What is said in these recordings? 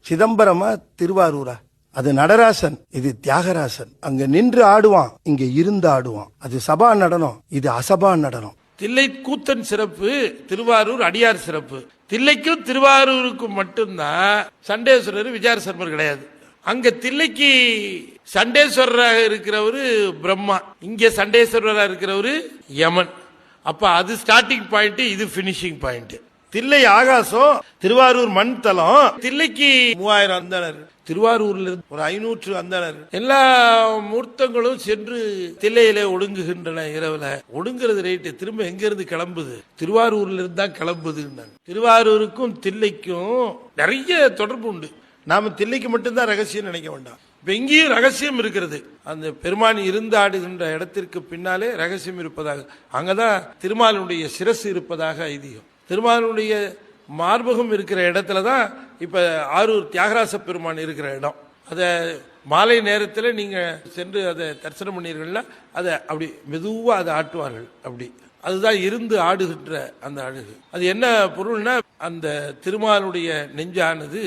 சிதம்பரமா திருவாரூரா? அது நடராசன், இது தியாகராசன். அங்க நின்று ஆடுவான், இங்க இருந்து ஆடுவான். அது சபா நடனம், இது அசபா நடனம். தில்லை கூத்தன் சிறப்பு, திருவாரூர் அடியார் சிறப்பு. தில்லைக்கும் திருவாரூருக்கும் மட்டும்தான் சண்டேஸ்வரர் விஜயார சர்மர் கிடையாது. அங்க தில்லைக்கு சண்டேஸ்வரராக இருக்கிறவரு பிரம்மா, இங்க சண்டேஸ்வரராக இருக்கிறவரு யமன். அப்ப அது ஸ்டார்டிங் பாயிண்ட், இது பினிஷிங் பாயிண்ட். தில்லை ஆகாசம், திருவாரூர் மண் தலம். தில்லைக்கு 3000 அந்தனர், திருவாரூர்ல இருந்து ஒரு 500 அந்தனர். எல்லா மூர்த்தங்களும் சென்று தில்லையில ஒடுங்குகின்றன. இரவுல ஒடுங்குறது ரைட்டு, திரும்ப எங்க இருந்து கிளம்புது? திருவாரூர்ல இருந்து தான் கிளம்புது. திருவாரூருக்கும் தில்லைக்கும் நிறைய தொடர்பு உண்டு. நாம தில்லைக்கு மட்டும்தான் ரகசியம் நினைக்க வேண்டாம். இப்ப இங்கேயும் ரகசியம் இருக்கிறது. அந்த பெருமான் இருந்து ஆடுகின்ற இடத்திற்கு பின்னாலே ரகசியம் இருப்பதாக, அங்கதான் திருமாலுடைய சிரசு இருப்பதாக ஐதீகம். திருமாலுடைய மார்பகம் இருக்கிற இடத்துலதான் இப்ப ஆரூர் தியாகராச பெருமான் இருக்கிற இடம். அத மாலை நேரத்தில் நீங்க சென்று அதை தரிசனம் பண்ணீர்கள்னா அதை அப்படி மெதுவா அதை ஆட்டுவார்கள். அப்படி அதுதான் இருந்து ஆடுகின்ற அந்த அழகு. அது என்ன பொருள்னா, அந்த திருமாலுடைய நெஞ்சானது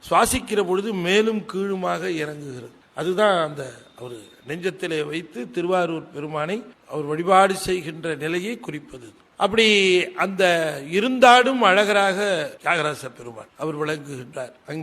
சுவாசிக்கிற பொழுது மேலும் கீழுமாக இறங்குகிறது. அதுதான் அந்த அவர் நெஞ்சத்திலே வைத்து திருவாரூர் பெருமானை அவர் வழிபாடு செய்கின்ற நிலையை குறிப்பது. அப்படி அந்த இருந்தாடும் அழகராக தியாகராச பெருமான் அவர் விளங்குகின்றார். அங்கே